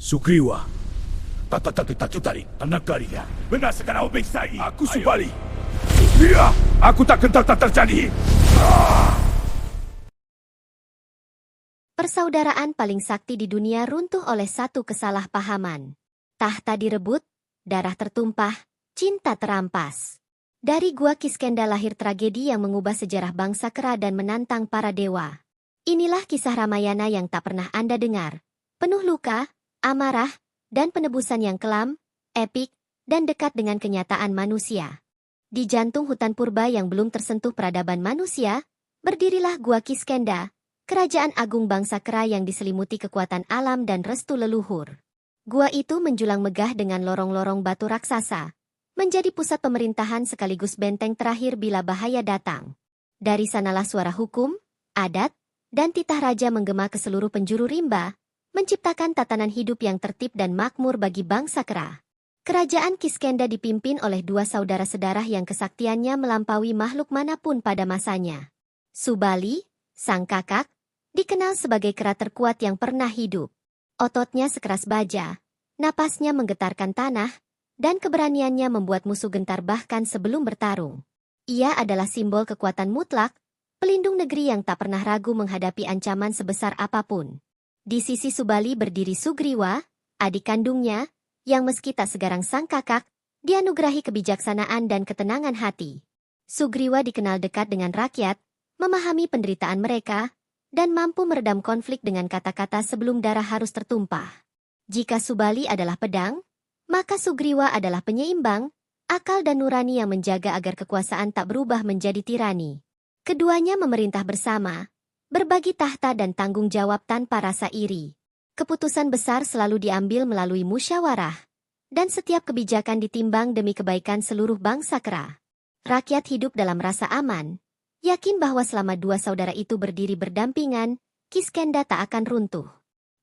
Sugriwa, tarik anak kalian. Benar sekarang Obexai. Aku Subali. Iya, aku tak kenal tak terjadi. Persaudaraan paling sakti di dunia runtuh oleh satu kesalahpahaman. Tahta direbut, darah tertumpah, cinta terampas. Dari Gua Kiskenda lahir tragedi yang mengubah sejarah bangsa Kera dan menantang para dewa. Inilah kisah Ramayana yang tak pernah Anda dengar. Penuh luka, amarah, dan penebusan yang kelam, epik, dan dekat dengan kenyataan manusia. Di jantung hutan purba yang belum tersentuh peradaban manusia, berdirilah Gua Kiskenda, kerajaan agung bangsa Kera yang diselimuti kekuatan alam dan restu leluhur. Gua itu menjulang megah dengan lorong-lorong batu raksasa, menjadi pusat pemerintahan sekaligus benteng terakhir bila bahaya datang. Dari sanalah suara hukum, adat, dan titah raja menggema ke seluruh penjuru rimba, menciptakan tatanan hidup yang tertib dan makmur bagi bangsa Kera. Kerajaan Kiskenda dipimpin oleh dua saudara sedarah yang kesaktiannya melampaui makhluk manapun pada masanya. Subali, sang kakak, dikenal sebagai kera terkuat yang pernah hidup. Ototnya sekeras baja, napasnya menggetarkan tanah, dan keberaniannya membuat musuh gentar bahkan sebelum bertarung. Ia adalah simbol kekuatan mutlak, pelindung negeri yang tak pernah ragu menghadapi ancaman sebesar apapun. Di sisi Subali berdiri Sugriwa, adik kandungnya, yang meski tak segarang sang kakak, dianugerahi kebijaksanaan dan ketenangan hati. Sugriwa dikenal dekat dengan rakyat, memahami penderitaan mereka, dan mampu meredam konflik dengan kata-kata sebelum darah harus tertumpah. Jika Subali adalah pedang, maka Sugriwa adalah penyeimbang, akal dan nurani yang menjaga agar kekuasaan tak berubah menjadi tirani. Keduanya memerintah bersama, berbagi tahta dan tanggung jawab tanpa rasa iri. Keputusan besar selalu diambil melalui musyawarah, dan setiap kebijakan ditimbang demi kebaikan seluruh bangsa Kera. Rakyat hidup dalam rasa aman, yakin bahwa selama dua saudara itu berdiri berdampingan, Kiskenda tak akan runtuh.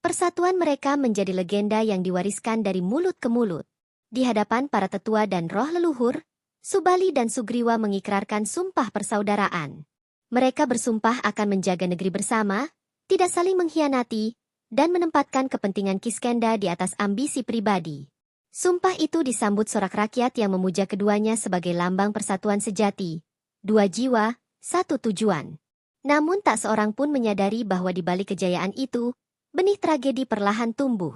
Persatuan mereka menjadi legenda yang diwariskan dari mulut ke mulut. Di hadapan para tetua dan roh leluhur, Subali dan Sugriwa mengikrarkan sumpah persaudaraan. Mereka bersumpah akan menjaga negeri bersama, tidak saling mengkhianati, dan menempatkan kepentingan Kiskenda di atas ambisi pribadi. Sumpah itu disambut sorak rakyat yang memuja keduanya sebagai lambang persatuan sejati. Dua jiwa, satu tujuan. Namun tak seorang pun menyadari bahwa di balik kejayaan itu, benih tragedi perlahan tumbuh.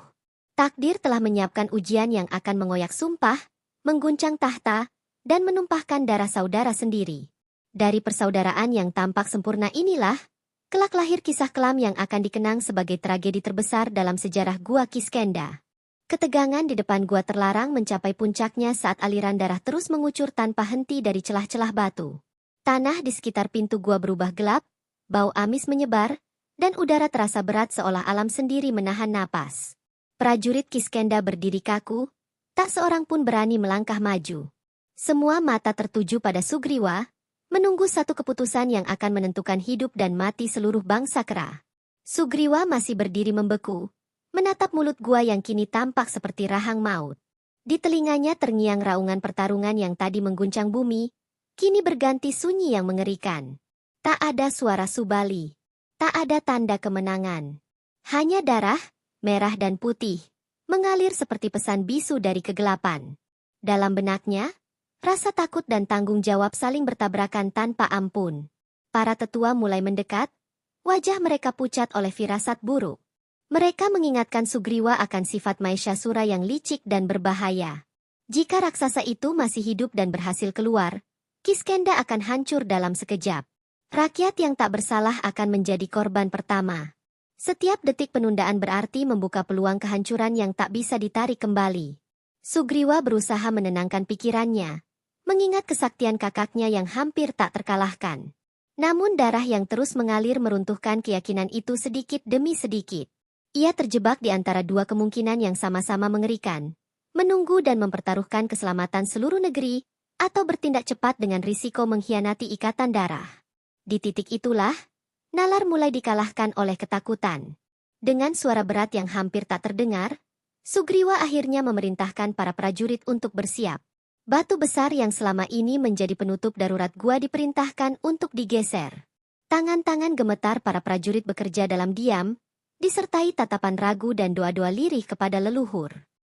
Takdir telah menyiapkan ujian yang akan mengoyak sumpah, mengguncang tahta, dan menumpahkan darah saudara sendiri. Dari persaudaraan yang tampak sempurna inilah, kelak lahir kisah kelam yang akan dikenang sebagai tragedi terbesar dalam sejarah Gua Kiskenda. Ketegangan di depan gua terlarang mencapai puncaknya saat aliran darah terus mengucur tanpa henti dari celah-celah batu. Tanah di sekitar pintu gua berubah gelap, bau amis menyebar, dan udara terasa berat seolah alam sendiri menahan napas. Prajurit Kiskenda berdiri kaku, tak seorang pun berani melangkah maju. Semua mata tertuju pada Sugriwa, menunggu satu keputusan yang akan menentukan hidup dan mati seluruh bangsa Kera. Sugriwa masih berdiri membeku, menatap mulut gua yang kini tampak seperti rahang maut. Di telinganya terngiang raungan pertarungan yang tadi mengguncang bumi, kini berganti sunyi yang mengerikan. Tak ada suara Subali, tak ada tanda kemenangan. Hanya darah, merah dan putih, mengalir seperti pesan bisu dari kegelapan. Dalam benaknya, rasa takut dan tanggung jawab saling bertabrakan tanpa ampun. Para tetua mulai mendekat, wajah mereka pucat oleh firasat buruk. Mereka mengingatkan Sugriwa akan sifat Maesasura yang licik dan berbahaya. Jika raksasa itu masih hidup dan berhasil keluar, Kiskenda akan hancur dalam sekejap. Rakyat yang tak bersalah akan menjadi korban pertama. Setiap detik penundaan berarti membuka peluang kehancuran yang tak bisa ditarik kembali. Sugriwa berusaha menenangkan pikirannya, mengingat kesaktian kakaknya yang hampir tak terkalahkan. Namun darah yang terus mengalir meruntuhkan keyakinan itu sedikit demi sedikit. Ia terjebak di antara dua kemungkinan yang sama-sama mengerikan, menunggu dan mempertaruhkan keselamatan seluruh negeri, atau bertindak cepat dengan risiko mengkhianati ikatan darah. Di titik itulah, nalar mulai dikalahkan oleh ketakutan. Dengan suara berat yang hampir tak terdengar, Sugriwa akhirnya memerintahkan para prajurit untuk bersiap. Batu besar yang selama ini menjadi penutup darurat gua diperintahkan untuk digeser. Tangan-tangan gemetar para prajurit bekerja dalam diam, disertai tatapan ragu dan doa-doa lirih kepada leluhur.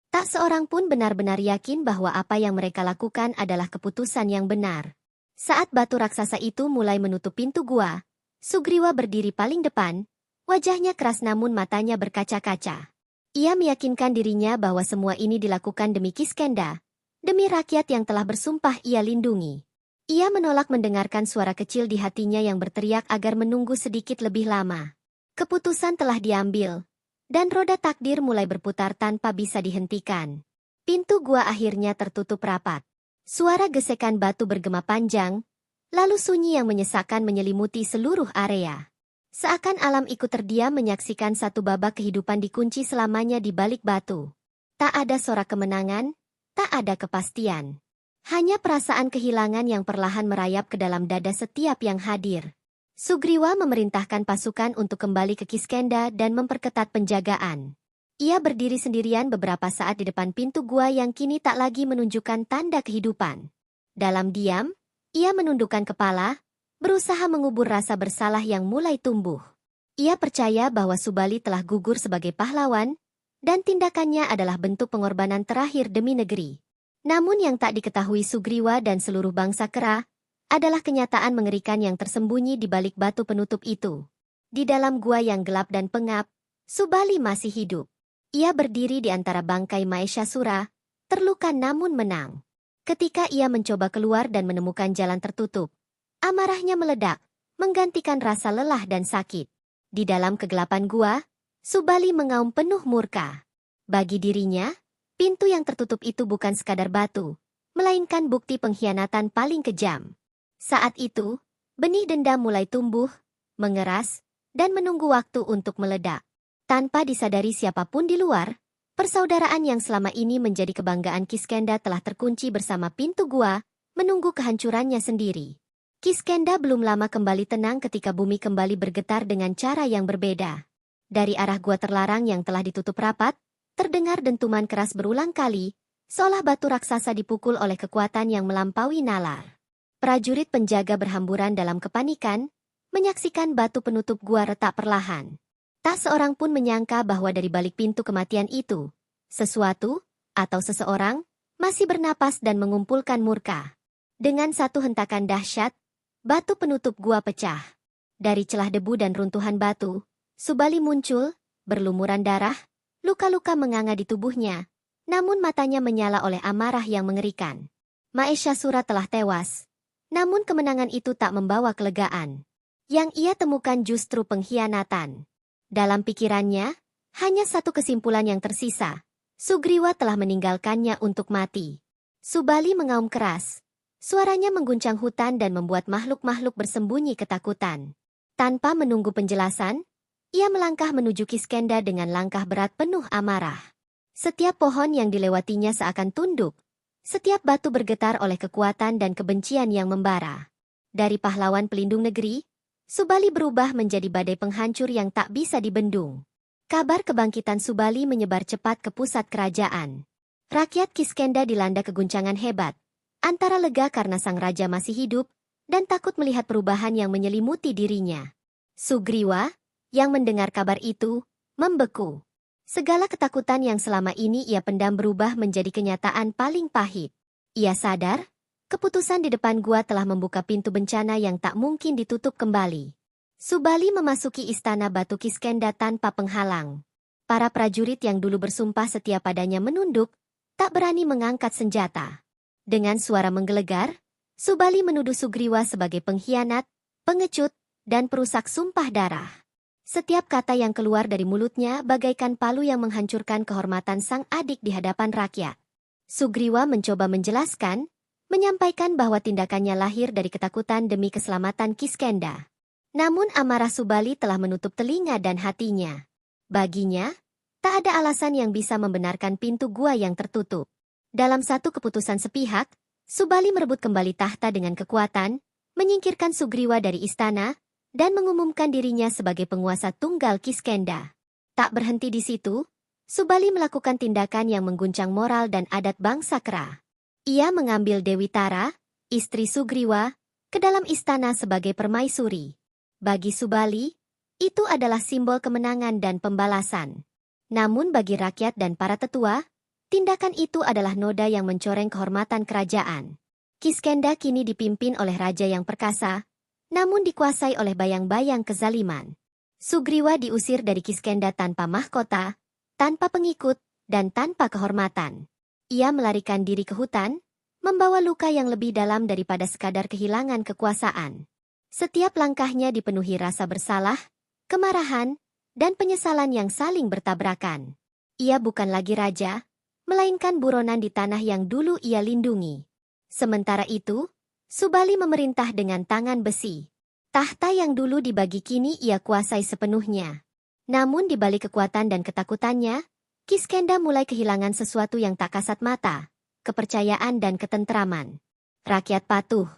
Tak seorang pun benar-benar yakin bahwa apa yang mereka lakukan adalah keputusan yang benar. Saat batu raksasa itu mulai menutup pintu gua, Sugriwa berdiri paling depan, wajahnya keras namun matanya berkaca-kaca. Ia meyakinkan dirinya bahwa semua ini dilakukan demi Kiskenda, demi rakyat yang telah bersumpah ia lindungi. Ia menolak mendengarkan suara kecil di hatinya yang berteriak agar menunggu sedikit lebih lama. Keputusan telah diambil, dan roda takdir mulai berputar tanpa bisa dihentikan. Pintu gua akhirnya tertutup rapat. Suara gesekan batu bergema panjang, lalu sunyi yang menyesakkan menyelimuti seluruh area. Seakan alam ikut terdiam menyaksikan satu babak kehidupan dikunci selamanya di balik batu. Tak ada sorak kemenangan, tak ada kepastian. Hanya perasaan kehilangan yang perlahan merayap ke dalam dada setiap yang hadir. Sugriwa memerintahkan pasukan untuk kembali ke Kiskenda dan memperketat penjagaan. Ia berdiri sendirian beberapa saat di depan pintu gua yang kini tak lagi menunjukkan tanda kehidupan. Dalam diam, ia menundukkan kepala, berusaha mengubur rasa bersalah yang mulai tumbuh. Ia percaya bahwa Subali telah gugur sebagai pahlawan, dan tindakannya adalah bentuk pengorbanan terakhir demi negeri. Namun yang tak diketahui Sugriwa dan seluruh bangsa Kera, adalah kenyataan mengerikan yang tersembunyi di balik batu penutup itu. Di dalam gua yang gelap dan pengap, Subali masih hidup. Ia berdiri di antara bangkai Maheshasura, terluka namun menang. Ketika ia mencoba keluar dan menemukan jalan tertutup, amarahnya meledak, menggantikan rasa lelah dan sakit. Di dalam kegelapan gua, Subali mengaum penuh murka. Bagi dirinya, pintu yang tertutup itu bukan sekadar batu, melainkan bukti pengkhianatan paling kejam. Saat itu, benih dendam mulai tumbuh, mengeras, dan menunggu waktu untuk meledak. Tanpa disadari siapapun di luar, persaudaraan yang selama ini menjadi kebanggaan Kiskenda telah terkunci bersama pintu gua, menunggu kehancurannya sendiri. Kiskenda belum lama kembali tenang ketika bumi kembali bergetar dengan cara yang berbeda. Dari arah gua terlarang yang telah ditutup rapat, terdengar dentuman keras berulang kali, seolah batu raksasa dipukul oleh kekuatan yang melampaui nalar. Prajurit penjaga berhamburan dalam kepanikan, menyaksikan batu penutup gua retak perlahan. Tak seorang pun menyangka bahwa dari balik pintu kematian itu, sesuatu, atau seseorang, masih bernapas dan mengumpulkan murka. Dengan satu hentakan dahsyat, batu penutup gua pecah. Dari celah debu dan runtuhan batu, Subali muncul, berlumuran darah, luka-luka menganga di tubuhnya, namun matanya menyala oleh amarah yang mengerikan. Maheshasura telah tewas, namun kemenangan itu tak membawa kelegaan. Yang ia temukan justru pengkhianatan. Dalam pikirannya, hanya satu kesimpulan yang tersisa. Sugriwa telah meninggalkannya untuk mati. Subali mengaum keras. Suaranya mengguncang hutan dan membuat makhluk-makhluk bersembunyi ketakutan. Tanpa menunggu penjelasan, ia melangkah menuju Kiskenda dengan langkah berat penuh amarah. Setiap pohon yang dilewatinya seakan tunduk. Setiap batu bergetar oleh kekuatan dan kebencian yang membara. Dari pahlawan pelindung negeri, Subali berubah menjadi badai penghancur yang tak bisa dibendung. Kabar kebangkitan Subali menyebar cepat ke pusat kerajaan. Rakyat Kiskenda dilanda keguncangan hebat. Antara lega karena sang raja masih hidup, dan takut melihat perubahan yang menyelimuti dirinya. Sugriwa, yang mendengar kabar itu, membeku. Segala ketakutan yang selama ini ia pendam berubah menjadi kenyataan paling pahit. Ia sadar, keputusan di depan gua telah membuka pintu bencana yang tak mungkin ditutup kembali. Subali memasuki istana batu Kiskenda tanpa penghalang. Para prajurit yang dulu bersumpah setia padanya menunduk, tak berani mengangkat senjata. Dengan suara menggelegar, Subali menuduh Sugriwa sebagai pengkhianat, pengecut, dan perusak sumpah darah. Setiap kata yang keluar dari mulutnya bagaikan palu yang menghancurkan kehormatan sang adik di hadapan rakyat. Sugriwa mencoba menjelaskan, menyampaikan bahwa tindakannya lahir dari ketakutan demi keselamatan Kiskenda. Namun amarah Subali telah menutup telinga dan hatinya. Baginya, tak ada alasan yang bisa membenarkan pintu gua yang tertutup. Dalam satu keputusan sepihak, Subali merebut kembali tahta dengan kekuatan, menyingkirkan Sugriwa dari istana, dan mengumumkan dirinya sebagai penguasa tunggal Kiskenda. Tak berhenti di situ, Subali melakukan tindakan yang mengguncang moral dan adat bangsa Kera. Ia mengambil Dewi Tara, istri Sugriwa, ke dalam istana sebagai permaisuri. Bagi Subali, Itu adalah simbol kemenangan dan pembalasan. Namun bagi rakyat dan para tetua, tindakan itu adalah noda yang mencoreng kehormatan kerajaan. Kiskenda kini dipimpin oleh raja yang perkasa, namun dikuasai oleh bayang-bayang kezaliman. Sugriwa diusir dari Kiskenda tanpa mahkota, tanpa pengikut, dan tanpa kehormatan. Ia melarikan diri ke hutan, membawa luka yang lebih dalam daripada sekadar kehilangan kekuasaan. Setiap langkahnya dipenuhi rasa bersalah, kemarahan, dan penyesalan yang saling bertabrakan. Ia bukan lagi raja, melainkan buronan di tanah yang dulu ia lindungi. Sementara itu, Subali memerintah dengan tangan besi. Tahta yang dulu dibagi kini ia kuasai sepenuhnya. Namun di balik kekuatan dan ketakutannya, Kiskenda mulai kehilangan sesuatu yang tak kasat mata, kepercayaan dan ketentraman. Rakyat patuh,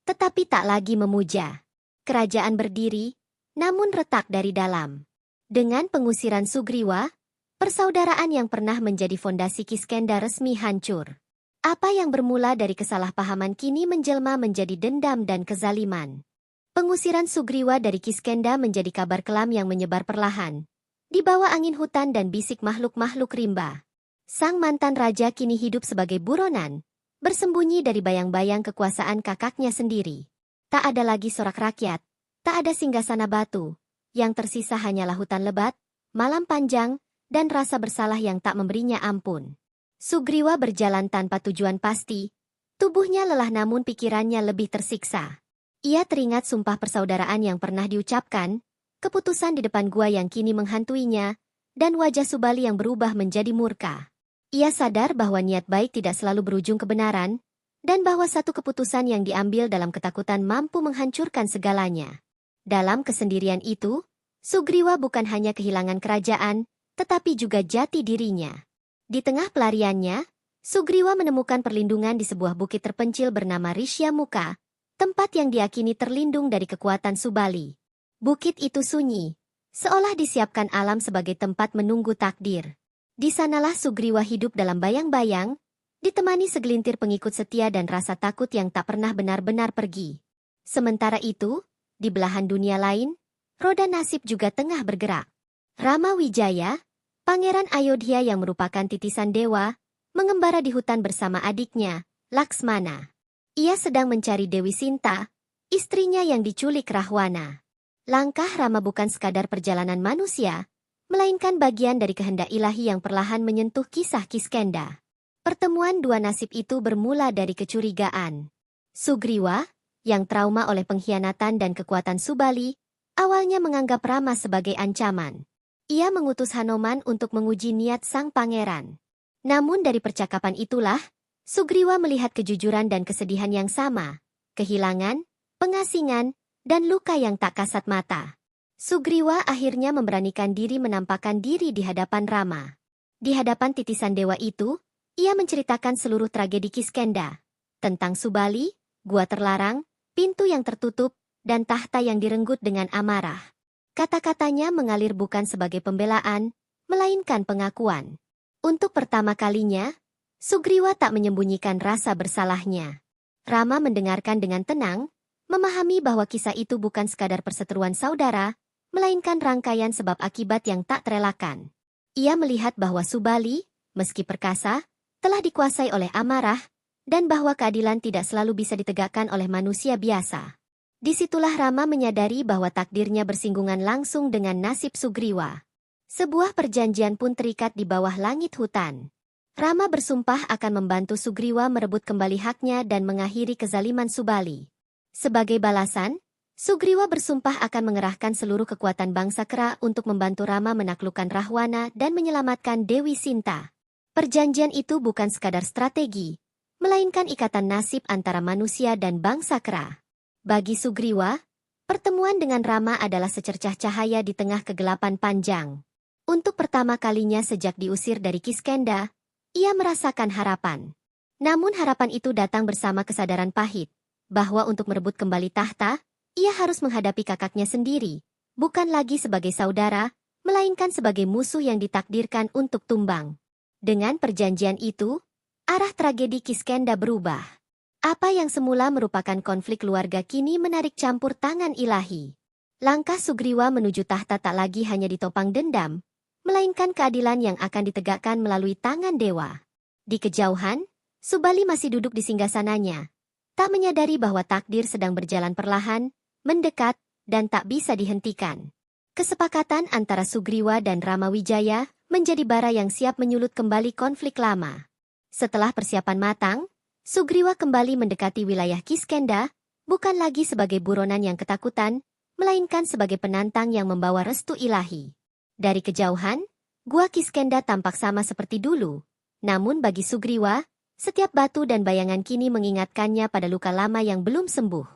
tetapi tak lagi memuja. Kerajaan berdiri, namun retak dari dalam. Dengan pengusiran Sugriwa, persaudaraan yang pernah menjadi fondasi Kiskenda resmi hancur. Apa yang bermula dari kesalahpahaman kini menjelma menjadi dendam dan kezaliman. Pengusiran Sugriwa dari Kiskenda menjadi kabar kelam yang menyebar perlahan, di bawah angin hutan dan bisik makhluk-makhluk rimba. Sang mantan raja kini hidup sebagai buronan, bersembunyi dari bayang-bayang kekuasaan kakaknya sendiri. Tak ada lagi sorak rakyat, tak ada singgasana batu. Yang tersisa hanyalah hutan lebat, malam panjang, dan rasa bersalah yang tak memberinya ampun. Sugriwa berjalan tanpa tujuan pasti, tubuhnya lelah namun pikirannya lebih tersiksa. Ia teringat sumpah persaudaraan yang pernah diucapkan, keputusan di depan gua yang kini menghantuinya, dan wajah Subali yang berubah menjadi murka. Ia sadar bahwa niat baik tidak selalu berujung kebenaran, dan bahwa satu keputusan yang diambil dalam ketakutan mampu menghancurkan segalanya. Dalam kesendirian itu, Sugriwa bukan hanya kehilangan kerajaan, tetapi juga jati dirinya. Di tengah pelariannya, Sugriwa menemukan perlindungan di sebuah bukit terpencil bernama Rishyamukha, tempat yang diakini terlindung dari kekuatan Subali. Bukit itu sunyi, seolah disiapkan alam sebagai tempat menunggu takdir. Di sanalah Sugriwa hidup dalam bayang-bayang, ditemani segelintir pengikut setia dan rasa takut yang tak pernah benar-benar pergi. Sementara itu, di belahan dunia lain, roda nasib juga tengah bergerak. Rama Wijaya, Pangeran Ayodhya yang merupakan titisan dewa, mengembara di hutan bersama adiknya, Laksmana. Ia sedang mencari Dewi Sinta, istrinya yang diculik Rahwana. Langkah Rama bukan sekadar perjalanan manusia, melainkan bagian dari kehendak ilahi yang perlahan menyentuh kisah Kiskenda. Pertemuan dua nasib itu bermula dari kecurigaan. Sugriwa, yang trauma oleh pengkhianatan dan kekuatan Subali, awalnya menganggap Rama sebagai ancaman. Ia mengutus Hanoman untuk menguji niat sang pangeran. Namun dari percakapan itulah, Sugriwa melihat kejujuran dan kesedihan yang sama, kehilangan, pengasingan, dan luka yang tak kasat mata. Sugriwa akhirnya memberanikan diri menampakkan diri di hadapan Rama. Di hadapan titisan dewa itu, ia menceritakan seluruh tragedi Kiskenda, tentang Subali, gua terlarang, pintu yang tertutup, dan tahta yang direnggut dengan amarah. Kata-katanya mengalir bukan sebagai pembelaan, melainkan pengakuan. Untuk pertama kalinya, Sugriwa tak menyembunyikan rasa bersalahnya. Rama mendengarkan dengan tenang, memahami bahwa kisah itu bukan sekadar perseteruan saudara, melainkan rangkaian sebab akibat yang tak terelakkan. Ia melihat bahwa Subali, meski perkasa, telah dikuasai oleh amarah, dan bahwa keadilan tidak selalu bisa ditegakkan oleh manusia biasa. Disitulah Rama menyadari bahwa takdirnya bersinggungan langsung dengan nasib Sugriwa. Sebuah perjanjian pun terikat di bawah langit hutan. Rama bersumpah akan membantu Sugriwa merebut kembali haknya dan mengakhiri kezaliman Subali. Sebagai balasan, Sugriwa bersumpah akan mengerahkan seluruh kekuatan bangsa Kera untuk membantu Rama menaklukkan Rahwana dan menyelamatkan Dewi Sinta. Perjanjian itu bukan sekadar strategi, melainkan ikatan nasib antara manusia dan bangsa Kera. Bagi Sugriwa, pertemuan dengan Rama adalah secercah cahaya di tengah kegelapan panjang. Untuk pertama kalinya sejak diusir dari Kiskenda, ia merasakan harapan. Namun harapan itu datang bersama kesadaran pahit, bahwa untuk merebut kembali tahta, ia harus menghadapi kakaknya sendiri, bukan lagi sebagai saudara, melainkan sebagai musuh yang ditakdirkan untuk tumbang. Dengan perjanjian itu, arah tragedi Kiskenda berubah. Apa yang semula merupakan konflik keluarga kini menarik campur tangan ilahi. Langkah Sugriwa menuju tahta tak lagi hanya ditopang dendam, melainkan keadilan yang akan ditegakkan melalui tangan dewa. Di kejauhan, Subali masih duduk di singgasananya, tak menyadari bahwa takdir sedang berjalan perlahan, mendekat, dan tak bisa dihentikan. Kesepakatan antara Sugriwa dan Ramawijaya menjadi bara yang siap menyulut kembali konflik lama. Setelah persiapan matang, Sugriwa kembali mendekati wilayah Kiskenda, bukan lagi sebagai buronan yang ketakutan, melainkan sebagai penantang yang membawa restu ilahi. Dari kejauhan, gua Kiskenda tampak sama seperti dulu, namun bagi Sugriwa, setiap batu dan bayangan kini mengingatkannya pada luka lama yang belum sembuh.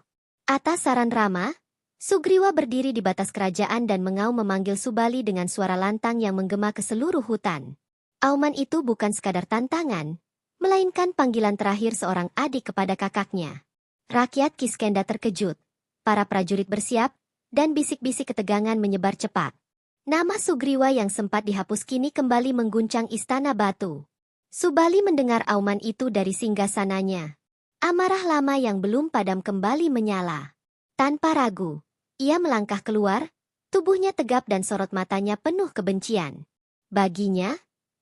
Atas saran Rama, Sugriwa berdiri di batas kerajaan dan mengaum memanggil Subali dengan suara lantang yang menggema ke seluruh hutan. Auman itu bukan sekadar tantangan, melainkan panggilan terakhir seorang adik kepada kakaknya. Rakyat Kiskenda terkejut, para prajurit bersiap, dan bisik-bisik ketegangan menyebar cepat. Nama Sugriwa yang sempat dihapus kini kembali mengguncang istana batu. Subali mendengar auman itu dari singgasananya. Amarah lama yang belum padam kembali menyala. Tanpa ragu, ia melangkah keluar, tubuhnya tegap dan sorot matanya penuh kebencian. Baginya,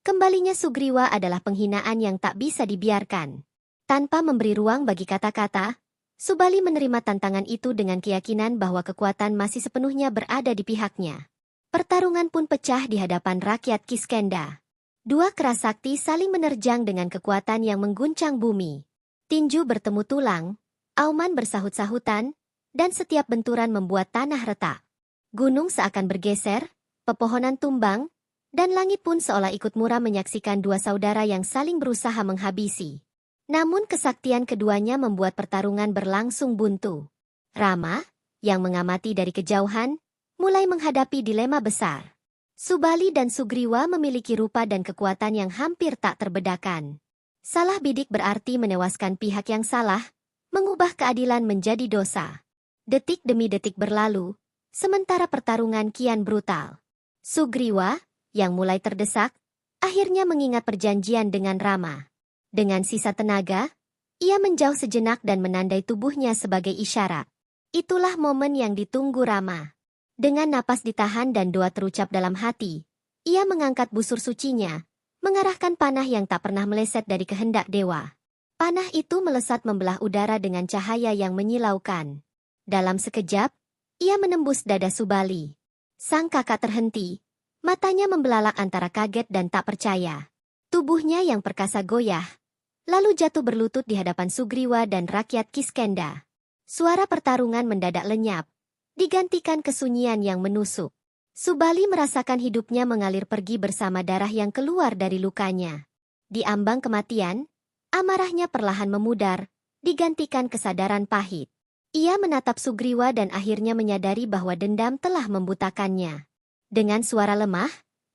kembalinya Sugriwa adalah penghinaan yang tak bisa dibiarkan. Tanpa memberi ruang bagi kata-kata, Subali menerima tantangan itu dengan keyakinan bahwa kekuatan masih sepenuhnya berada di pihaknya. Pertarungan pun pecah di hadapan rakyat Kiskenda. Dua kerasakti saling menerjang dengan kekuatan yang mengguncang bumi. Tinju bertemu tulang, auman bersahut-sahutan, dan setiap benturan membuat tanah retak. Gunung seakan bergeser, pepohonan tumbang, dan langit pun seolah ikut muram menyaksikan dua saudara yang saling berusaha menghabisi. Namun kesaktian keduanya membuat pertarungan berlangsung buntu. Rama, yang mengamati dari kejauhan, mulai menghadapi dilema besar. Subali dan Sugriwa memiliki rupa dan kekuatan yang hampir tak terbedakan. Salah bidik berarti menewaskan pihak yang salah, mengubah keadilan menjadi dosa. Detik demi detik berlalu, sementara pertarungan kian brutal. Sugriwa, yang mulai terdesak, akhirnya mengingat perjanjian dengan Rama. Dengan sisa tenaga, ia menjauh sejenak dan menandai tubuhnya sebagai isyarat. Itulah momen yang ditunggu Rama. Dengan napas ditahan dan doa terucap dalam hati, ia mengangkat busur sucinya, mengarahkan panah yang tak pernah meleset dari kehendak dewa. Panah itu melesat membelah udara dengan cahaya yang menyilaukan. Dalam sekejap, ia menembus dada Subali. Sang kakak terhenti, matanya membelalak antara kaget dan tak percaya. Tubuhnya yang perkasa goyah, lalu jatuh berlutut di hadapan Sugriwa dan rakyat Kiskenda. Suara pertarungan mendadak lenyap, digantikan kesunyian yang menusuk. Subali merasakan hidupnya mengalir pergi bersama darah yang keluar dari lukanya. Di ambang kematian, amarahnya perlahan memudar, digantikan kesadaran pahit. Ia menatap Sugriwa dan akhirnya menyadari bahwa dendam telah membutakannya. Dengan suara lemah,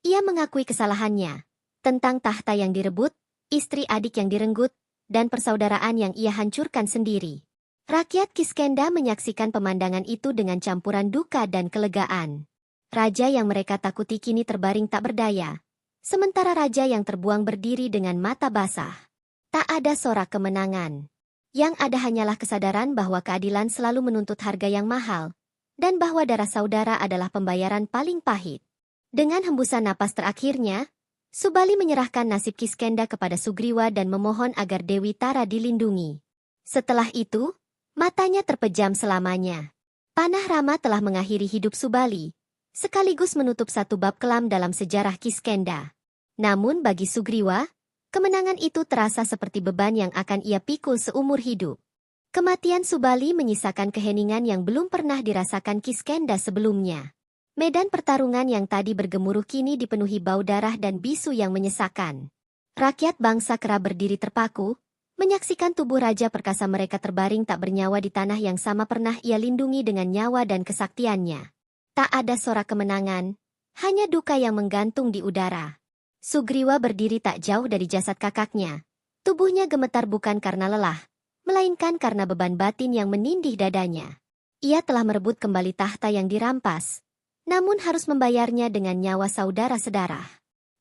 ia mengakui kesalahannya. Tentang tahta yang direbut, istri adik yang direnggut, dan persaudaraan yang ia hancurkan sendiri. Rakyat Kiskenda menyaksikan pemandangan itu dengan campuran duka dan kelegaan. Raja yang mereka takuti kini terbaring tak berdaya, sementara raja yang terbuang berdiri dengan mata basah. Tak ada sorak kemenangan. Yang ada hanyalah kesadaran bahwa keadilan selalu menuntut harga yang mahal, dan bahwa darah saudara adalah pembayaran paling pahit. Dengan hembusan napas terakhirnya, Subali menyerahkan nasib Kiskenda kepada Sugriwa dan memohon agar Dewi Tara dilindungi. Setelah itu, matanya terpejam selamanya. Panah Rama telah mengakhiri hidup Subali, sekaligus menutup satu bab kelam dalam sejarah Kiskenda. Namun bagi Sugriwa, kemenangan itu terasa seperti beban yang akan ia pikul seumur hidup. Kematian Subali menyisakan keheningan yang belum pernah dirasakan Kiskenda sebelumnya. Medan pertarungan yang tadi bergemuruh kini dipenuhi bau darah dan bisu yang menyesakan. Rakyat bangsa Kera berdiri terpaku, menyaksikan tubuh raja perkasa mereka terbaring tak bernyawa di tanah yang sama pernah ia lindungi dengan nyawa dan kesaktiannya. Tak ada sorak kemenangan, hanya duka yang menggantung di udara. Sugriwa berdiri tak jauh dari jasad kakaknya. Tubuhnya gemetar bukan karena lelah, melainkan karena beban batin yang menindih dadanya. Ia telah merebut kembali tahta yang dirampas, namun harus membayarnya dengan nyawa saudara sedarah.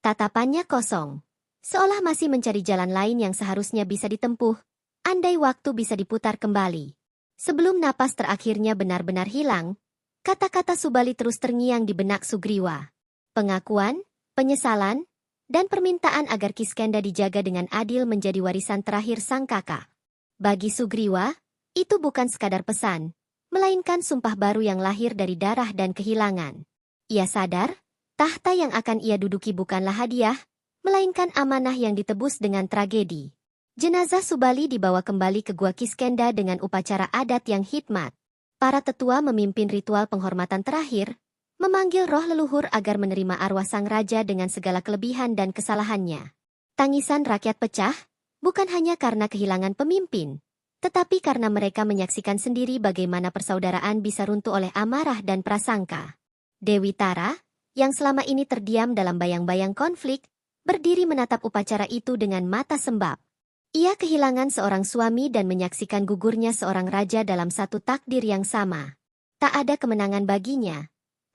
Tatapannya kosong, seolah masih mencari jalan lain yang seharusnya bisa ditempuh, andai waktu bisa diputar kembali. Sebelum napas terakhirnya benar-benar hilang, Kata-kata Subali terus terngiang di benak Sugriwa. Pengakuan, penyesalan, dan permintaan agar Kiskenda dijaga dengan adil menjadi warisan terakhir sang kakak. Bagi Sugriwa, itu bukan sekadar pesan, melainkan sumpah baru yang lahir dari darah dan kehilangan. Ia sadar, tahta yang akan ia duduki bukanlah hadiah, melainkan amanah yang ditebus dengan tragedi. Jenazah Subali dibawa kembali ke Gua Kiskenda dengan upacara adat yang hikmat. Para tetua memimpin ritual penghormatan terakhir, memanggil roh leluhur agar menerima arwah sang raja dengan segala kelebihan dan kesalahannya. Tangisan rakyat pecah, bukan hanya karena kehilangan pemimpin, tetapi karena mereka menyaksikan sendiri bagaimana persaudaraan bisa runtuh oleh amarah dan prasangka. Dewi Tara, yang selama ini terdiam dalam bayang-bayang konflik, berdiri menatap upacara itu dengan mata sembab. Ia kehilangan seorang suami dan menyaksikan gugurnya seorang raja dalam satu takdir yang sama. Tak ada kemenangan baginya,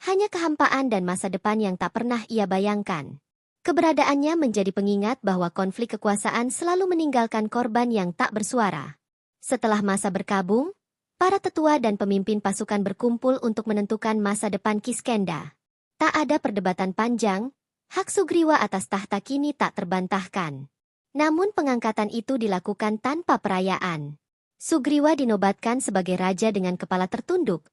hanya kehampaan dan masa depan yang tak pernah ia bayangkan. Keberadaannya menjadi pengingat bahwa konflik kekuasaan selalu meninggalkan korban yang tak bersuara. Setelah masa berkabung, para tetua dan pemimpin pasukan berkumpul untuk menentukan masa depan Kiskenda. Tak ada perdebatan panjang, hak Sugriwa atas tahta kini tak terbantahkan. Namun pengangkatan itu dilakukan tanpa perayaan. Sugriwa dinobatkan sebagai raja dengan kepala tertunduk,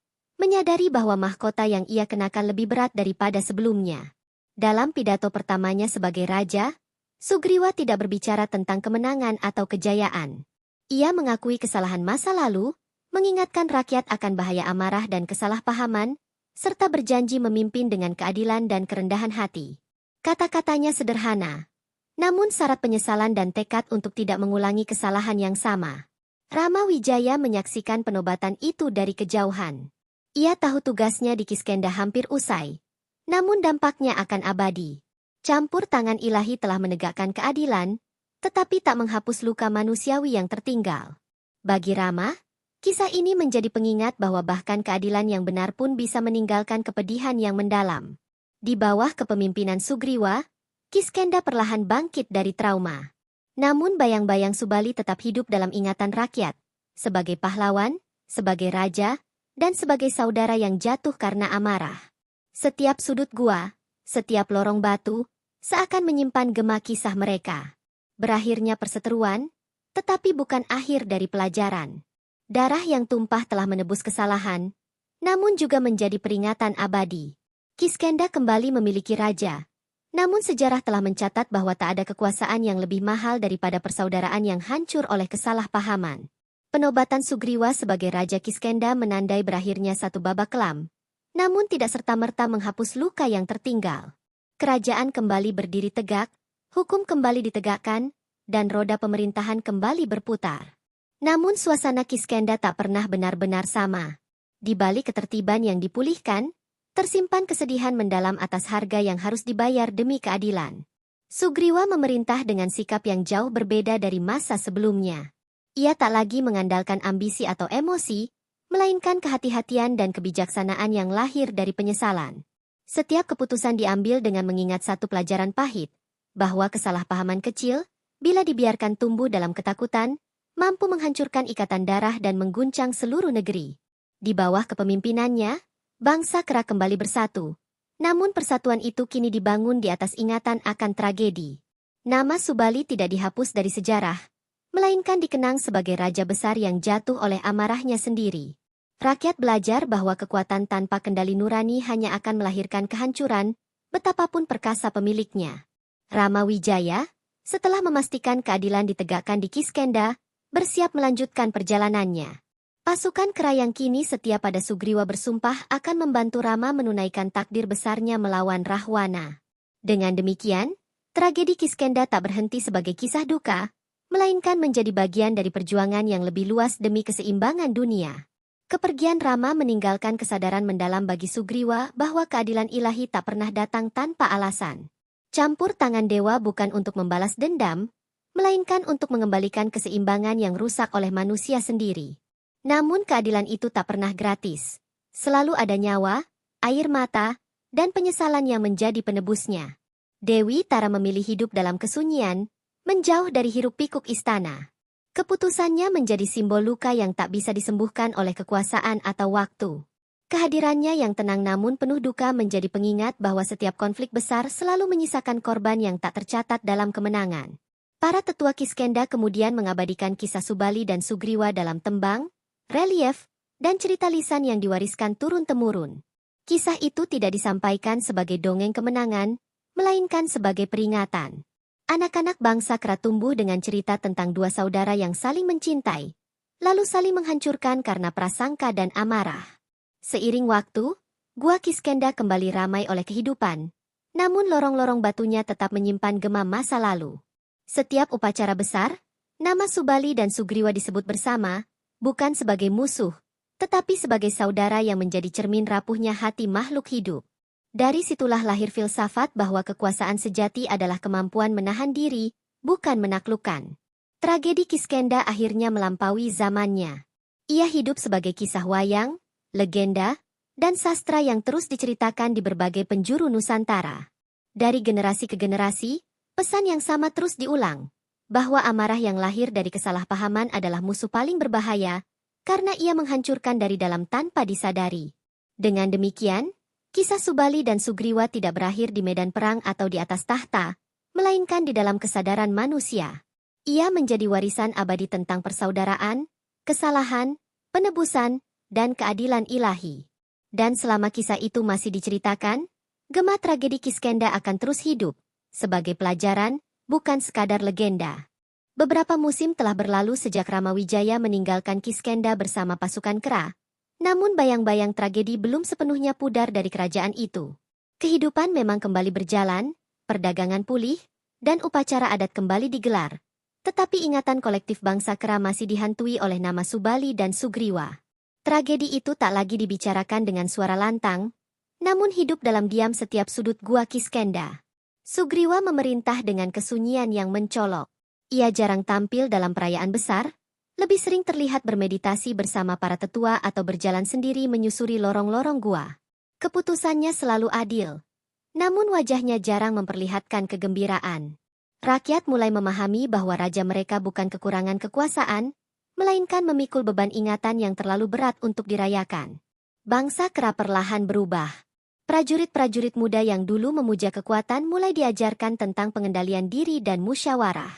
menyadari bahwa mahkota yang ia kenakan lebih berat daripada sebelumnya. Dalam pidato pertamanya sebagai raja, Sugriwa tidak berbicara tentang kemenangan atau kejayaan. Ia mengakui kesalahan masa lalu, mengingatkan rakyat akan bahaya amarah dan kesalahpahaman, serta berjanji memimpin dengan keadilan dan kerendahan hati. Kata-katanya sederhana, namun syarat penyesalan dan tekad untuk tidak mengulangi kesalahan yang sama. Rama Wijaya menyaksikan penobatan itu dari kejauhan. Ia tahu tugasnya di Kiskenda hampir usai, namun dampaknya akan abadi. Campur tangan ilahi telah menegakkan keadilan, tetapi tak menghapus luka manusiawi yang tertinggal. Bagi Rama, kisah ini menjadi pengingat bahwa bahkan keadilan yang benar pun bisa meninggalkan kepedihan yang mendalam. Di bawah kepemimpinan Sugriwa, Kiskenda perlahan bangkit dari trauma. Namun bayang-bayang Subali tetap hidup dalam ingatan rakyat, sebagai pahlawan, sebagai raja, dan sebagai saudara yang jatuh karena amarah. Setiap sudut gua, setiap lorong batu, seakan menyimpan gema kisah mereka. Berakhirnya perseteruan, tetapi bukan akhir dari pelajaran. Darah yang tumpah telah menebus kesalahan, namun juga menjadi peringatan abadi. Kiskenda kembali memiliki raja. Namun sejarah telah mencatat bahwa tak ada kekuasaan yang lebih mahal daripada persaudaraan yang hancur oleh kesalahpahaman. Penobatan Sugriwa sebagai Raja Kiskenda menandai berakhirnya satu babak kelam, namun tidak serta-merta menghapus luka yang tertinggal. Kerajaan kembali berdiri tegak, hukum kembali ditegakkan, dan roda pemerintahan kembali berputar. Namun suasana Kiskenda tak pernah benar-benar sama. Di balik ketertiban yang dipulihkan, tersimpan kesedihan mendalam atas harga yang harus dibayar demi keadilan. Sugriwa memerintah dengan sikap yang jauh berbeda dari masa sebelumnya. Ia tak lagi mengandalkan ambisi atau emosi, melainkan kehati-hatian dan kebijaksanaan yang lahir dari penyesalan. Setiap keputusan diambil dengan mengingat satu pelajaran pahit, bahwa kesalahpahaman kecil, bila dibiarkan tumbuh dalam ketakutan, mampu menghancurkan ikatan darah dan mengguncang seluruh negeri. Di bawah kepemimpinannya, bangsa Kera kembali bersatu. Namun persatuan itu kini dibangun di atas ingatan akan tragedi. Nama Subali tidak dihapus dari sejarah, melainkan dikenang sebagai raja besar yang jatuh oleh amarahnya sendiri. Rakyat belajar bahwa kekuatan tanpa kendali nurani hanya akan melahirkan kehancuran, betapapun perkasa pemiliknya. Rama Wijaya, setelah memastikan keadilan ditegakkan di Kiskenda, bersiap melanjutkan perjalanannya. Pasukan Kera yang kini setia pada Sugriwa bersumpah akan membantu Rama menunaikan takdir besarnya melawan Rahwana. Dengan demikian, tragedi Kiskenda tak berhenti sebagai kisah duka, melainkan menjadi bagian dari perjuangan yang lebih luas demi keseimbangan dunia. Kepergian Rama meninggalkan kesadaran mendalam bagi Sugriwa bahwa keadilan ilahi tak pernah datang tanpa alasan. Campur tangan dewa bukan untuk membalas dendam, melainkan untuk mengembalikan keseimbangan yang rusak oleh manusia sendiri. Namun keadilan itu tak pernah gratis. Selalu ada nyawa, air mata, dan penyesalan yang menjadi penebusnya. Dewi Tara memilih hidup dalam kesunyian, menjauh dari hiruk-pikuk istana. Keputusannya menjadi simbol luka yang tak bisa disembuhkan oleh kekuasaan atau waktu. Kehadirannya yang tenang namun penuh duka menjadi pengingat bahwa setiap konflik besar selalu menyisakan korban yang tak tercatat dalam kemenangan. Para tetua Kiskenda kemudian mengabadikan kisah Subali dan Sugriwa dalam tembang, relief, dan cerita lisan yang diwariskan turun-temurun. Kisah itu tidak disampaikan sebagai dongeng kemenangan, melainkan sebagai peringatan. Anak-anak bangsa Kera tumbuh dengan cerita tentang dua saudara yang saling mencintai, lalu saling menghancurkan karena prasangka dan amarah. Seiring waktu, Gua Kiskenda kembali ramai oleh kehidupan, namun lorong-lorong batunya tetap menyimpan gema masa lalu. Setiap upacara besar, nama Subali dan Sugriwa disebut bersama, bukan sebagai musuh, tetapi sebagai saudara yang menjadi cermin rapuhnya hati makhluk hidup. Dari situlah lahir filsafat bahwa kekuasaan sejati adalah kemampuan menahan diri, bukan menaklukkan. Tragedi Kiskenda akhirnya melampaui zamannya. Ia hidup sebagai kisah wayang, legenda, dan sastra yang terus diceritakan di berbagai penjuru Nusantara. Dari generasi ke generasi, pesan yang sama terus diulang, bahwa amarah yang lahir dari kesalahpahaman adalah musuh paling berbahaya, karena ia menghancurkan dari dalam tanpa disadari. Dengan demikian, kisah Subali dan Sugriwa tidak berakhir di medan perang atau di atas tahta, melainkan di dalam kesadaran manusia. Ia menjadi warisan abadi tentang persaudaraan, kesalahan, penebusan, dan keadilan ilahi. Dan selama kisah itu masih diceritakan, gema tragedi Kiskenda akan terus hidup, sebagai pelajaran, bukan sekadar legenda. Beberapa musim telah berlalu sejak Ramawijaya meninggalkan Kiskenda bersama pasukan Kera, namun bayang-bayang tragedi belum sepenuhnya pudar dari kerajaan itu. Kehidupan memang kembali berjalan, perdagangan pulih, dan upacara adat kembali digelar. Tetapi ingatan kolektif bangsa Kera masih dihantui oleh nama Subali dan Sugriwa. Tragedi itu tak lagi dibicarakan dengan suara lantang, namun hidup dalam diam setiap sudut gua Kiskenda. Sugriwa memerintah dengan kesunyian yang mencolok. Ia jarang tampil dalam perayaan besar, lebih sering terlihat bermeditasi bersama para tetua atau berjalan sendiri menyusuri lorong-lorong gua. Keputusannya selalu adil, namun wajahnya jarang memperlihatkan kegembiraan. Rakyat mulai memahami bahwa raja mereka bukan kekurangan kekuasaan, melainkan memikul beban ingatan yang terlalu berat untuk dirayakan. Bangsa Kera perlahan berubah. Prajurit-prajurit muda yang dulu memuja kekuatan mulai diajarkan tentang pengendalian diri dan musyawarah.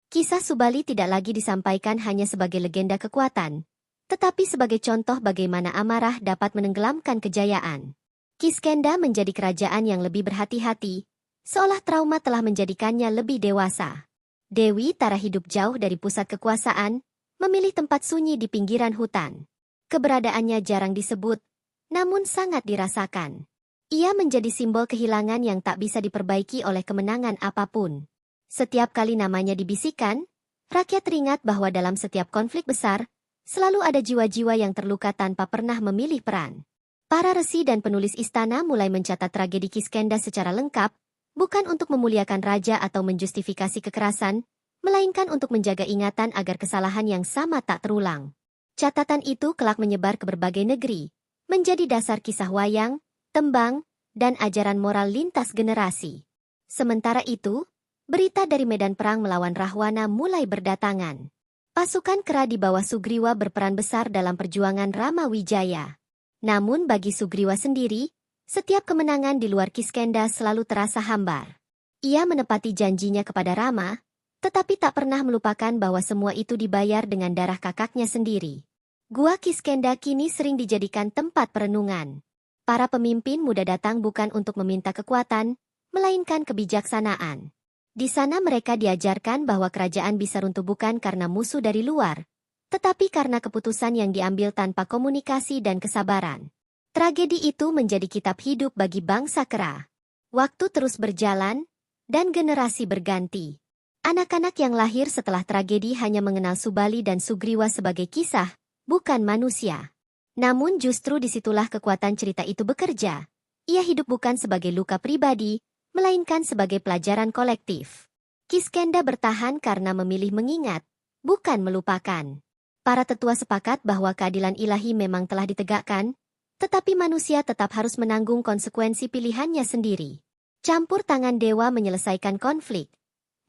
Kisah Subali tidak lagi disampaikan hanya sebagai legenda kekuatan, tetapi sebagai contoh bagaimana amarah dapat menenggelamkan kejayaan. Kiskenda menjadi kerajaan yang lebih berhati-hati, seolah trauma telah menjadikannya lebih dewasa. Dewi Tara hidup jauh dari pusat kekuasaan, memilih tempat sunyi di pinggiran hutan. Keberadaannya jarang disebut, namun sangat dirasakan. Ia menjadi simbol kehilangan yang tak bisa diperbaiki oleh kemenangan apapun. Setiap kali namanya dibisikkan, rakyat teringat bahwa dalam setiap konflik besar, selalu ada jiwa-jiwa yang terluka tanpa pernah memilih peran. Para resi dan penulis istana mulai mencatat tragedi Kiskenda secara lengkap, bukan untuk memuliakan raja atau menjustifikasi kekerasan, melainkan untuk menjaga ingatan agar kesalahan yang sama tak terulang. Catatan itu kelak menyebar ke berbagai negeri, menjadi dasar kisah wayang, tembang, dan ajaran moral lintas generasi. Sementara itu, berita dari medan perang melawan Rahwana mulai berdatangan. Pasukan Kera di bawah Sugriwa berperan besar dalam perjuangan Ramawijaya. Namun bagi Sugriwa sendiri, setiap kemenangan di luar Kiskenda selalu terasa hambar. Ia menepati janjinya kepada Rama, tetapi tak pernah melupakan bahwa semua itu dibayar dengan darah kakaknya sendiri. Gua Kiskenda kini sering dijadikan tempat perenungan. Para pemimpin muda datang bukan untuk meminta kekuatan, melainkan kebijaksanaan. Di sana mereka diajarkan bahwa kerajaan bisa runtuh bukan karena musuh dari luar, tetapi karena keputusan yang diambil tanpa komunikasi dan kesabaran. Tragedi itu menjadi kitab hidup bagi bangsa Kera. Waktu terus berjalan, dan generasi berganti. Anak-anak yang lahir setelah tragedi hanya mengenal Subali dan Sugriwa sebagai kisah, bukan manusia. Namun justru disitulah kekuatan cerita itu bekerja. Ia hidup bukan sebagai luka pribadi, melainkan sebagai pelajaran kolektif. Kiskenda bertahan karena memilih mengingat, bukan melupakan. Para tetua sepakat bahwa keadilan ilahi memang telah ditegakkan, tetapi manusia tetap harus menanggung konsekuensi pilihannya sendiri. Campur tangan dewa menyelesaikan konflik,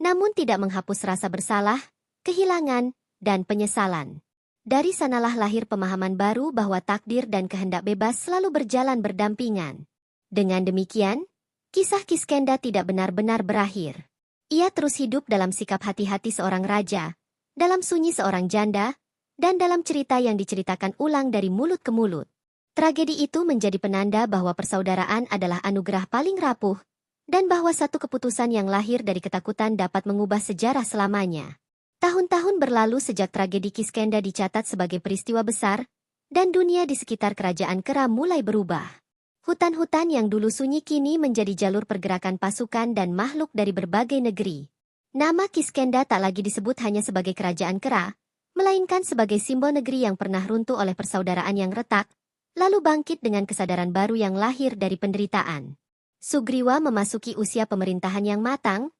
namun tidak menghapus rasa bersalah, kehilangan, dan penyesalan. Dari sanalah lahir pemahaman baru bahwa takdir dan kehendak bebas selalu berjalan berdampingan. Dengan demikian, kisah Kiskenda tidak benar-benar berakhir. Ia terus hidup dalam sikap hati-hati seorang raja, dalam sunyi seorang janda, dan dalam cerita yang diceritakan ulang dari mulut ke mulut. Tragedi itu menjadi penanda bahwa persaudaraan adalah anugerah paling rapuh, dan bahwa satu keputusan yang lahir dari ketakutan dapat mengubah sejarah selamanya. Tahun-tahun berlalu sejak tragedi Kiskenda dicatat sebagai peristiwa besar, dan dunia di sekitar kerajaan Kera mulai berubah. Hutan-hutan yang dulu sunyi kini menjadi jalur pergerakan pasukan dan makhluk dari berbagai negeri. Nama Kiskenda tak lagi disebut hanya sebagai kerajaan Kera, melainkan sebagai simbol negeri yang pernah runtuh oleh persaudaraan yang retak, lalu bangkit dengan kesadaran baru yang lahir dari penderitaan. Sugriwa memasuki usia pemerintahan yang matang,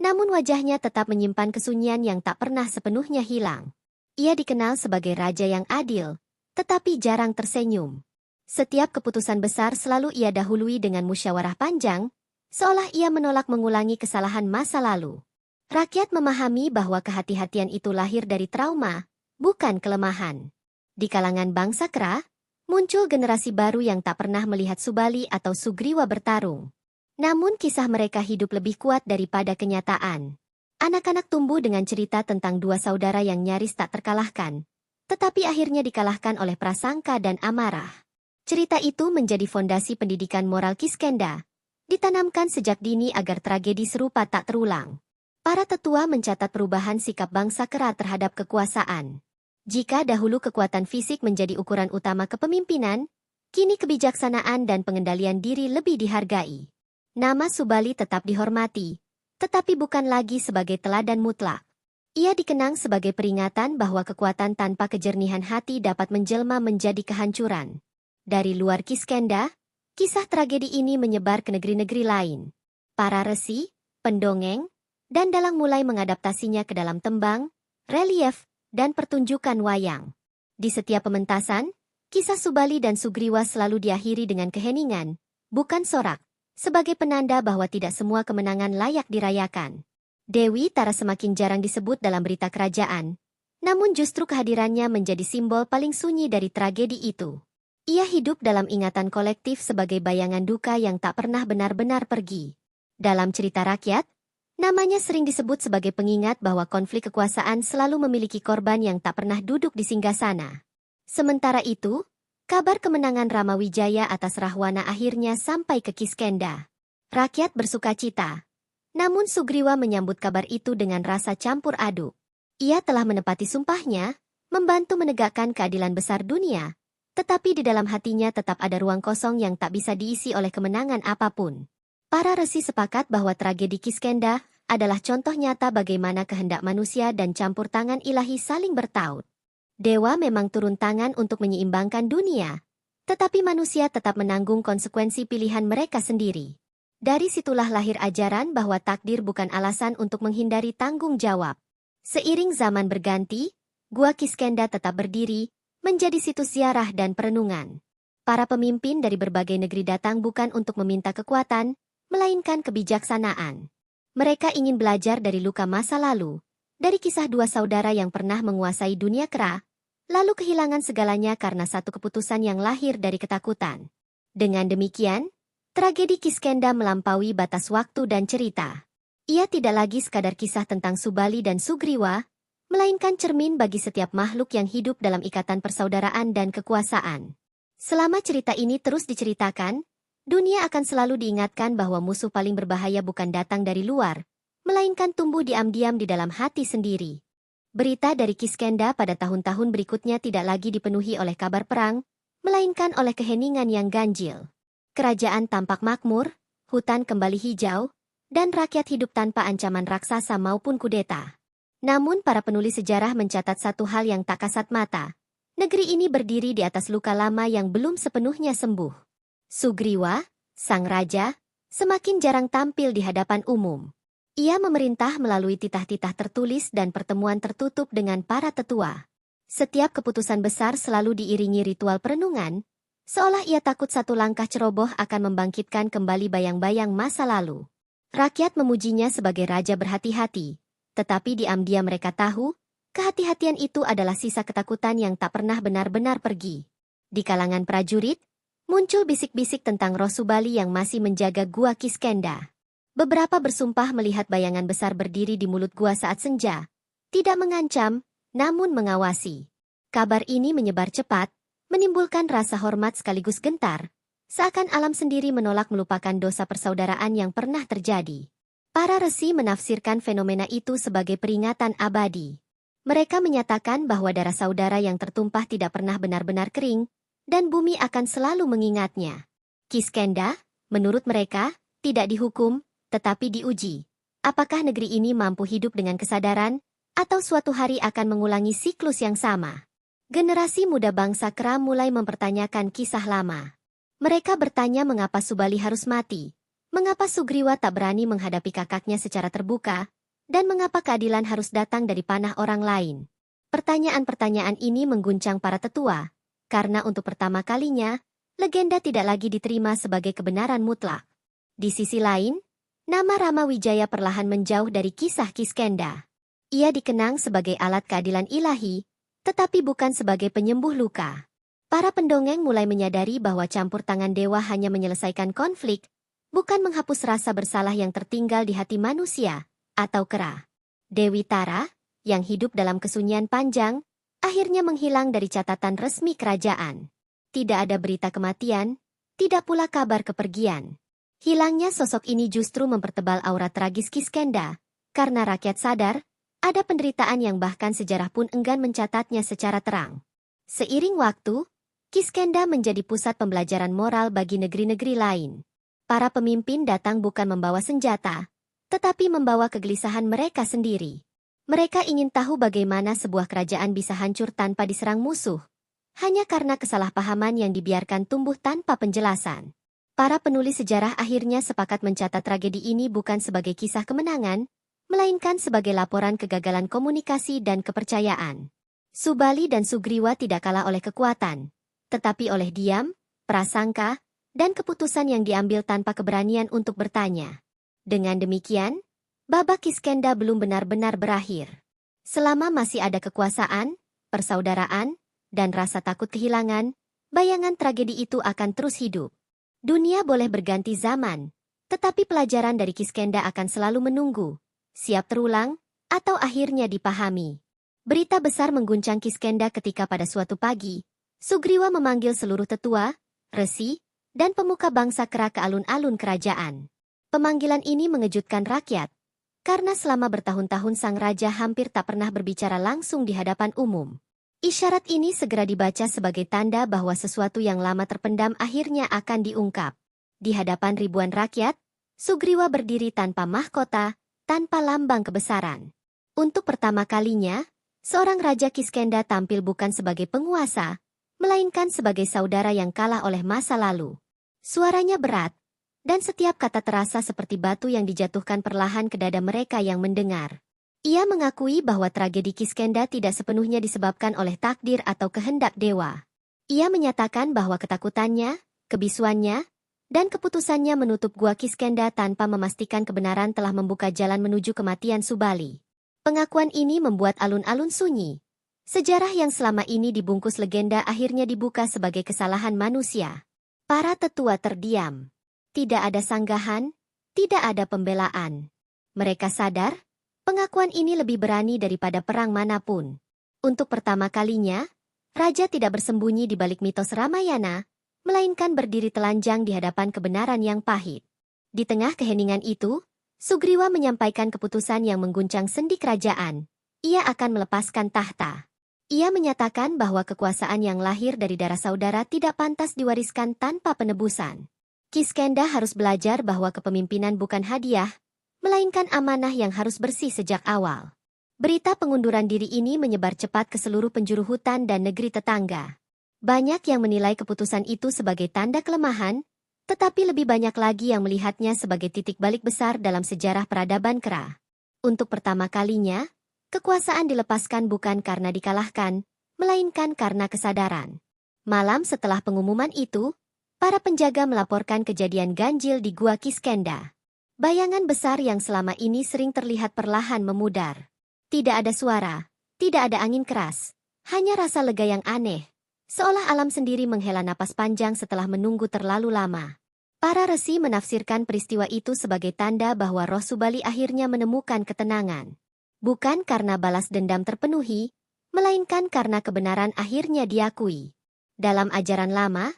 namun wajahnya tetap menyimpan kesunyian yang tak pernah sepenuhnya hilang. Ia dikenal sebagai raja yang adil, tetapi jarang tersenyum. Setiap keputusan besar selalu ia dahului dengan musyawarah panjang, seolah ia menolak mengulangi kesalahan masa lalu. Rakyat memahami bahwa kehati-hatian itu lahir dari trauma, bukan kelemahan. Di kalangan bangsa Kera, muncul generasi baru yang tak pernah melihat Subali atau Sugriwa bertarung. Namun kisah mereka hidup lebih kuat daripada kenyataan. Anak-anak tumbuh dengan cerita tentang dua saudara yang nyaris tak terkalahkan, tetapi akhirnya dikalahkan oleh prasangka dan amarah. Cerita itu menjadi fondasi pendidikan moral Kiskenda, ditanamkan sejak dini agar tragedi serupa tak terulang. Para tetua mencatat perubahan sikap bangsa Kera terhadap kekuasaan. Jika dahulu kekuatan fisik menjadi ukuran utama kepemimpinan, kini kebijaksanaan dan pengendalian diri lebih dihargai. Nama Subali tetap dihormati, tetapi bukan lagi sebagai teladan mutlak. Ia dikenang sebagai peringatan bahwa kekuatan tanpa kejernihan hati dapat menjelma menjadi kehancuran. Dari luar Kiskenda, kisah tragedi ini menyebar ke negeri-negeri lain. Para resi, pendongeng, dan dalang mulai mengadaptasinya ke dalam tembang, relief, dan pertunjukan wayang. Di setiap pementasan, kisah Subali dan Sugriwa selalu diakhiri dengan keheningan, bukan sorak, sebagai penanda bahwa tidak semua kemenangan layak dirayakan. Dewi Tara semakin jarang disebut dalam berita kerajaan, namun justru kehadirannya menjadi simbol paling sunyi dari tragedi itu. Ia hidup dalam ingatan kolektif sebagai bayangan duka yang tak pernah benar-benar pergi. Dalam cerita rakyat, namanya sering disebut sebagai pengingat bahwa konflik kekuasaan selalu memiliki korban yang tak pernah duduk di singgasana. Sementara itu, kabar kemenangan Ramawijaya atas Rahwana akhirnya sampai ke Kiskenda. Rakyat bersukacita. Namun Sugriwa menyambut kabar itu dengan rasa campur aduk. Ia telah menepati sumpahnya, membantu menegakkan keadilan besar dunia, tetapi di dalam hatinya tetap ada ruang kosong yang tak bisa diisi oleh kemenangan apapun. Para resi sepakat bahwa tragedi Kiskenda adalah contoh nyata bagaimana kehendak manusia dan campur tangan ilahi saling bertaut. Dewa memang turun tangan untuk menyeimbangkan dunia, tetapi manusia tetap menanggung konsekuensi pilihan mereka sendiri. Dari situlah lahir ajaran bahwa takdir bukan alasan untuk menghindari tanggung jawab. Seiring zaman berganti, Gua Kiskenda tetap berdiri, menjadi situs ziarah dan perenungan. Para pemimpin dari berbagai negeri datang bukan untuk meminta kekuatan, melainkan kebijaksanaan. Mereka ingin belajar dari luka masa lalu, dari kisah dua saudara yang pernah menguasai dunia Kera, lalu kehilangan segalanya karena satu keputusan yang lahir dari ketakutan. Dengan demikian, tragedi Kiskenda melampaui batas waktu dan cerita. Ia tidak lagi sekadar kisah tentang Subali dan Sugriwa, melainkan cermin bagi setiap makhluk yang hidup dalam ikatan persaudaraan dan kekuasaan. Selama cerita ini terus diceritakan, dunia akan selalu diingatkan bahwa musuh paling berbahaya bukan datang dari luar, melainkan tumbuh diam-diam di dalam hati sendiri. Berita dari Kiskenda pada tahun-tahun berikutnya tidak lagi dipenuhi oleh kabar perang, melainkan oleh keheningan yang ganjil. Kerajaan tampak makmur, hutan kembali hijau, dan rakyat hidup tanpa ancaman raksasa maupun kudeta. Namun para penulis sejarah mencatat satu hal yang tak kasat mata. Negeri ini berdiri di atas luka lama yang belum sepenuhnya sembuh. Sugriwa, sang raja, semakin jarang tampil di hadapan umum. Ia memerintah melalui titah-titah tertulis dan pertemuan tertutup dengan para tetua. Setiap keputusan besar selalu diiringi ritual perenungan, seolah ia takut satu langkah ceroboh akan membangkitkan kembali bayang-bayang masa lalu. Rakyat memujinya sebagai raja berhati-hati, tetapi diam-diam mereka tahu, Kehati-hatian itu adalah sisa ketakutan yang tak pernah benar-benar pergi. Di kalangan prajurit, muncul bisik-bisik tentang roh Subali yang masih menjaga gua Kiskenda. Beberapa bersumpah melihat bayangan besar berdiri di mulut gua saat senja. Tidak mengancam, namun mengawasi. Kabar ini menyebar cepat, menimbulkan rasa hormat sekaligus gentar. Seakan alam sendiri menolak melupakan dosa persaudaraan yang pernah terjadi. Para resi menafsirkan fenomena itu sebagai peringatan abadi. Mereka menyatakan bahwa darah saudara yang tertumpah tidak pernah benar-benar kering, dan bumi akan selalu mengingatnya. Kiskenda, menurut mereka, tidak dihukum, tetapi diuji. Apakah negeri ini mampu hidup dengan kesadaran, atau suatu hari akan mengulangi siklus yang sama? Generasi muda bangsa Kera mulai mempertanyakan kisah lama. Mereka bertanya mengapa Subali harus mati, mengapa Sugriwa tak berani menghadapi kakaknya secara terbuka, dan mengapa keadilan harus datang dari panah orang lain. Pertanyaan-pertanyaan ini mengguncang para tetua, karena untuk pertama kalinya, legenda tidak lagi diterima sebagai kebenaran mutlak. Di sisi lain, nama Rama Wijaya perlahan menjauh dari kisah Kiskenda. Ia dikenang sebagai alat keadilan ilahi, tetapi bukan sebagai penyembuh luka. Para pendongeng mulai menyadari bahwa campur tangan dewa hanya menyelesaikan konflik, bukan menghapus rasa bersalah yang tertinggal di hati manusia, atau Kera. Dewi Tara, yang hidup dalam kesunyian panjang, akhirnya menghilang dari catatan resmi kerajaan. Tidak ada berita kematian, tidak pula kabar kepergian. Hilangnya sosok ini justru mempertebal aura tragis Kiskenda, karena rakyat sadar, ada penderitaan yang bahkan sejarah pun enggan mencatatnya secara terang. Seiring waktu, Kiskenda menjadi pusat pembelajaran moral bagi negeri-negeri lain. Para pemimpin datang bukan membawa senjata, tetapi membawa kegelisahan mereka sendiri. Mereka ingin tahu bagaimana sebuah kerajaan bisa hancur tanpa diserang musuh, hanya karena kesalahpahaman yang dibiarkan tumbuh tanpa penjelasan. Para penulis sejarah akhirnya sepakat mencatat tragedi ini bukan sebagai kisah kemenangan, melainkan sebagai laporan kegagalan komunikasi dan kepercayaan. Subali dan Sugriwa tidak kalah oleh kekuatan, tetapi oleh diam, prasangka, dan keputusan yang diambil tanpa keberanian untuk bertanya. Dengan demikian, babak Kiskenda belum benar-benar berakhir. Selama masih ada kekuasaan, persaudaraan, dan rasa takut kehilangan, bayangan tragedi itu akan terus hidup. Dunia boleh berganti zaman, tetapi pelajaran dari Kiskenda akan selalu menunggu, siap terulang, atau akhirnya dipahami. Berita besar mengguncang Kiskenda ketika pada suatu pagi, Sugriwa memanggil seluruh tetua, resi, dan pemuka bangsa Kera ke alun-alun kerajaan. Pemanggilan ini mengejutkan rakyat, karena selama bertahun-tahun sang raja hampir tak pernah berbicara langsung di hadapan umum. Isyarat ini segera dibaca sebagai tanda bahwa sesuatu yang lama terpendam akhirnya akan diungkap. Di hadapan ribuan rakyat, Sugriwa berdiri tanpa mahkota, tanpa lambang kebesaran. Untuk pertama kalinya, seorang Raja Kiskenda tampil bukan sebagai penguasa, melainkan sebagai saudara yang kalah oleh masa lalu. Suaranya berat, dan setiap kata terasa seperti batu yang dijatuhkan perlahan ke dada mereka yang mendengar. Ia mengakui bahwa tragedi Kiskenda tidak sepenuhnya disebabkan oleh takdir atau kehendak dewa. Ia menyatakan bahwa ketakutannya, kebisuannya, dan keputusannya menutup gua Kiskenda tanpa memastikan kebenaran telah membuka jalan menuju kematian Subali. Pengakuan ini membuat alun-alun sunyi. Sejarah yang selama ini dibungkus legenda akhirnya dibuka sebagai kesalahan manusia. Para tetua terdiam. Tidak ada sanggahan, tidak ada pembelaan. Mereka sadar, pengakuan ini lebih berani daripada perang manapun. Untuk pertama kalinya, raja tidak bersembunyi di balik mitos Ramayana, melainkan berdiri telanjang di hadapan kebenaran yang pahit. Di tengah keheningan itu, Sugriwa menyampaikan keputusan yang mengguncang sendi kerajaan. Ia akan melepaskan tahta. Ia menyatakan bahwa kekuasaan yang lahir dari darah saudara tidak pantas diwariskan tanpa penebusan. Kiskenda harus belajar bahwa kepemimpinan bukan hadiah, melainkan amanah yang harus bersih sejak awal. Berita pengunduran diri ini menyebar cepat ke seluruh penjuru hutan dan negeri tetangga. Banyak yang menilai keputusan itu sebagai tanda kelemahan, tetapi lebih banyak lagi yang melihatnya sebagai titik balik besar dalam sejarah peradaban Kera. Untuk pertama kalinya, kekuasaan dilepaskan bukan karena dikalahkan, melainkan karena kesadaran. Malam setelah pengumuman itu, para penjaga melaporkan kejadian ganjil di Gua Kiskenda. Bayangan besar yang selama ini sering terlihat perlahan memudar. Tidak ada suara, Tidak ada angin keras, hanya rasa lega yang aneh, seolah alam sendiri menghela napas panjang setelah menunggu terlalu lama. Para resi menafsirkan peristiwa itu sebagai tanda bahwa roh Subali akhirnya menemukan ketenangan. Bukan karena balas dendam terpenuhi, melainkan karena kebenaran akhirnya diakui. Dalam ajaran lama,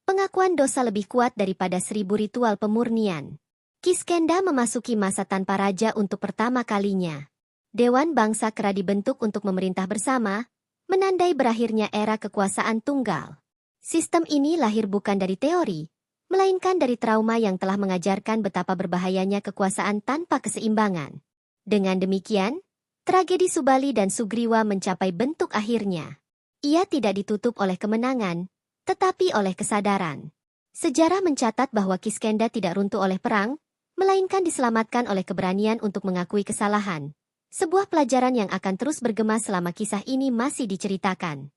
pengakuan dosa lebih kuat daripada 1000 ritual pemurnian. Kiskenda memasuki masa tanpa raja untuk pertama kalinya. Dewan Bangsa Kera dibentuk untuk memerintah bersama, menandai berakhirnya era kekuasaan tunggal. Sistem ini lahir bukan dari teori, melainkan dari trauma yang telah mengajarkan betapa berbahayanya kekuasaan tanpa keseimbangan. Dengan demikian, tragedi Subali dan Sugriwa mencapai bentuk akhirnya. Ia tidak ditutup oleh kemenangan, tetapi oleh kesadaran. Sejarah mencatat bahwa Kiskenda tidak runtuh oleh perang, melainkan diselamatkan oleh keberanian untuk mengakui kesalahan. Sebuah pelajaran yang akan terus bergema selama kisah ini masih diceritakan.